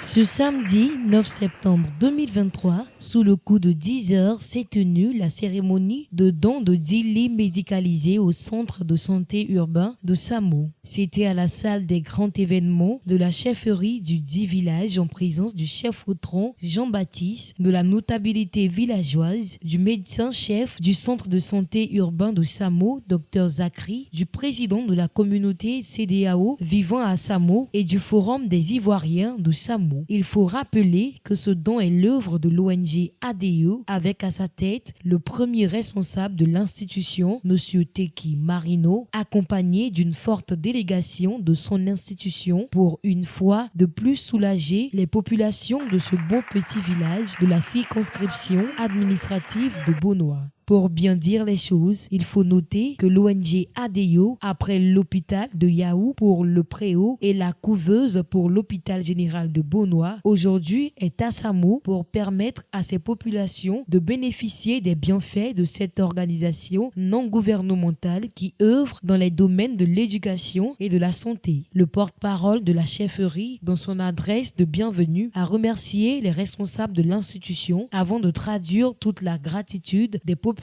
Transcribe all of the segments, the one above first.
Ce samedi 9 septembre 2023, sous le coup de 10 heures, s'est tenue la cérémonie de don de 10 lits médicalisés au centre de santé urbain de Samo. C'était à la salle des grands événements de la chefferie du 10 village en présence du chef Autron Jean-Baptiste, de la notabilité villageoise, du médecin-chef du centre de santé urbain de Samo, Dr Zachary, du président de la communauté CDAO vivant à Samo et du forum des Ivoiriens de Samo. Il faut rappeler que ce don est l'œuvre de l'ONG ADEO avec à sa tête le premier responsable de l'institution, M. Teki Marino, accompagné d'une forte délégation de son institution pour une fois de plus soulager les populations de ce beau petit village de la circonscription administrative de Bonoa. Pour bien dire les choses, il faut noter que l'ONG ADEO, après l'hôpital de Yaou pour le Préau et la couveuse pour l'hôpital général de Bonoa, aujourd'hui est à Samo pour permettre à ces populations de bénéficier des bienfaits de cette organisation non gouvernementale qui œuvre dans les domaines de l'éducation et de la santé. Le porte-parole de la chefferie, dans son adresse de bienvenue, a remercié les responsables de l'institution avant de traduire toute la gratitude des populations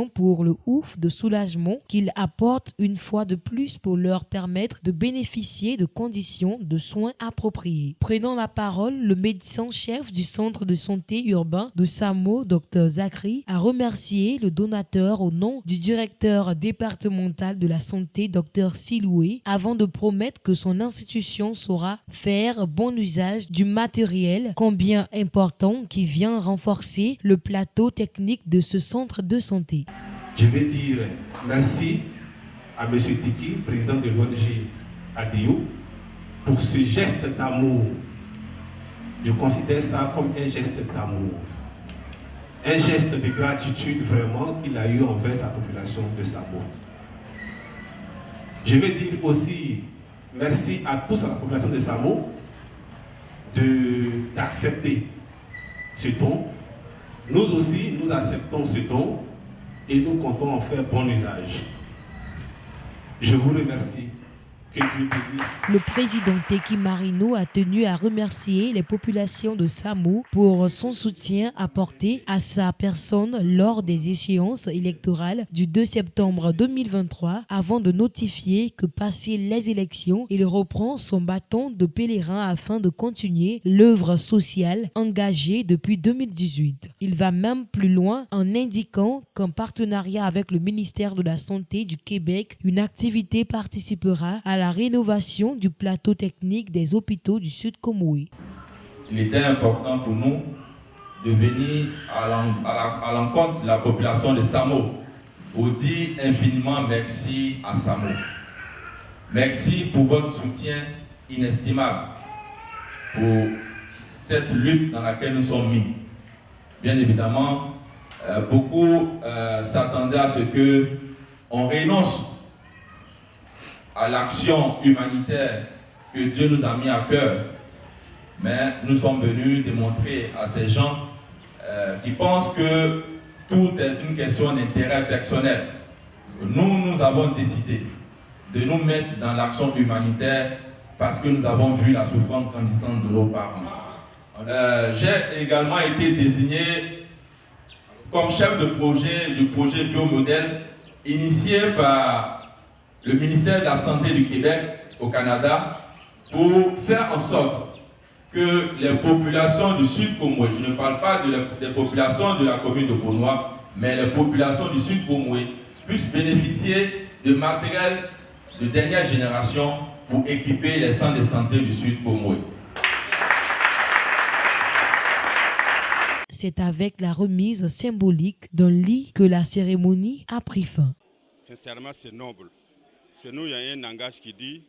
pour le ouf de soulagement qu'ils apportent une fois de plus pour leur permettre de bénéficier de conditions de soins appropriées. Prenant la parole, le médecin-chef du centre de santé urbain de Samo, Dr Zachary, a remercié le donateur au nom du directeur départemental de la santé, Dr Siloué, avant de promettre que son institution saura faire bon usage du matériel combien important qui vient renforcer le plateau technique de ce centre de santé. Je vais dire merci à M. Tiki, président de l'ONG ADEO, pour ce geste d'amour. Je considère ça comme un geste d'amour, un geste de gratitude vraiment qu'il a eu envers sa population de Samo. Je vais dire aussi merci à toute la population de Samo d'accepter ce don. Nous aussi, nous acceptons ce don et nous comptons en faire bon usage. Je vous remercie. Que Dieu bénisse. Le président Teki Marino a tenu à remercier les populations de Samo pour son soutien apporté à sa personne lors des échéances électorales du 2 septembre 2023 avant de notifier que passé les élections, il reprend son bâton de pèlerin afin de continuer l'œuvre sociale engagée depuis 2018. Il va même plus loin en indiquant qu'en partenariat avec le ministère de la Santé du Québec, une activité participera à la rénovation du plateau technique des hôpitaux du Sud Komoué. Il était important pour nous de venir à l'encontre de la population de Samo pour dire infiniment merci à Samo. Merci pour votre soutien inestimable pour cette lutte dans laquelle nous sommes mis. Bien évidemment, beaucoup s'attendaient à ce qu'on renonce à l'action humanitaire que Dieu nous a mis à cœur. Mais nous sommes venus démontrer à ces gens qui pensent que tout est une question d'intérêt personnel. Nous avons décidé de nous mettre dans l'action humanitaire parce que nous avons vu la souffrance grandissante de nos parents. J'ai également été désigné comme chef de projet du projet Biomodèle initié par le ministère de la Santé du Québec au Canada pour faire en sorte que les populations du Sud Komoué, je ne parle pas des populations de la commune de Bonoa, mais les populations du Sud Komoué puissent bénéficier de matériel de dernière génération pour équiper les centres de santé du Sud Komoué. C'est avec la remise symbolique d'un lit que la cérémonie a pris fin. Sincèrement, c'est noble. Chez nous, il y a un langage qui dit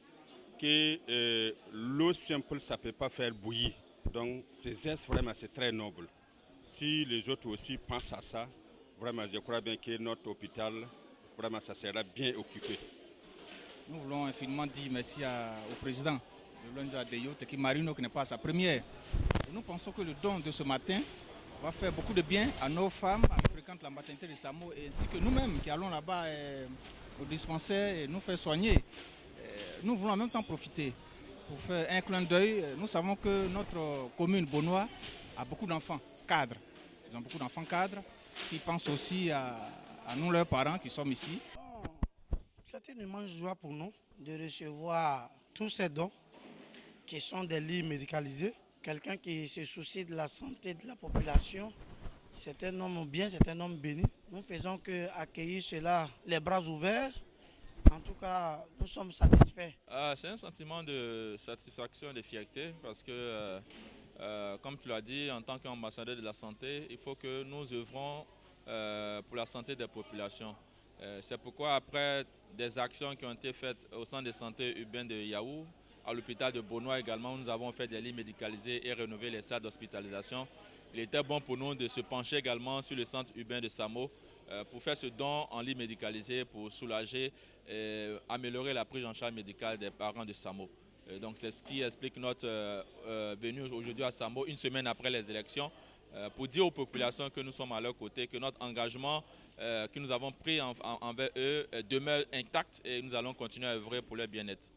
que l'eau simple, ça ne peut pas faire bouillir. Donc, ces gestes, vraiment, c'est très noble. Si les autres aussi pensent à ça, vraiment, je crois bien que notre hôpital, vraiment, ça sera bien occupé. Nous voulons infiniment dire merci au président de l'ONG ADEO, Teki Marino, qui n'est pas à sa première. Et nous pensons que le don de ce matin va faire beaucoup de bien à nos femmes qui fréquentent la maternité de Samo, ainsi que nous-mêmes qui allons là-bas au dispensaire et nous faire soigner. Nous voulons en même temps profiter pour faire un clin d'œil. Nous savons que notre commune Beaunois a beaucoup d'enfants cadres. Ils ont beaucoup d'enfants cadres qui pensent aussi à nous, leurs parents, qui sommes ici. C'est une immense joie pour nous de recevoir tous ces dons qui sont des lits médicalisés. Quelqu'un qui se soucie de la santé de la population, c'est un homme bien, c'est un homme béni. Nous ne faisons qu'accueillir cela les bras ouverts. En tout cas, nous sommes satisfaits. C'est un sentiment de satisfaction et de fierté parce que, comme tu l'as dit, en tant qu'ambassadeur de la santé, il faut que nous œuvrons pour la santé des populations. C'est pourquoi après des actions qui ont été faites au centre de santé urbain de Yahoo, à l'hôpital de Beaunois également, nous avons fait des lits médicalisés et rénové les salles d'hospitalisation. Il était bon pour nous de se pencher également sur le centre urbain de Samo pour faire ce don en lit médicalisé pour soulager et améliorer la prise en charge médicale des parents de Samo. Donc c'est ce qui explique notre venue aujourd'hui à Samo, une semaine après les élections, pour dire aux populations que nous sommes à leur côté, que notre engagement que nous avons pris envers eux demeure intact et nous allons continuer à œuvrer pour leur bien-être.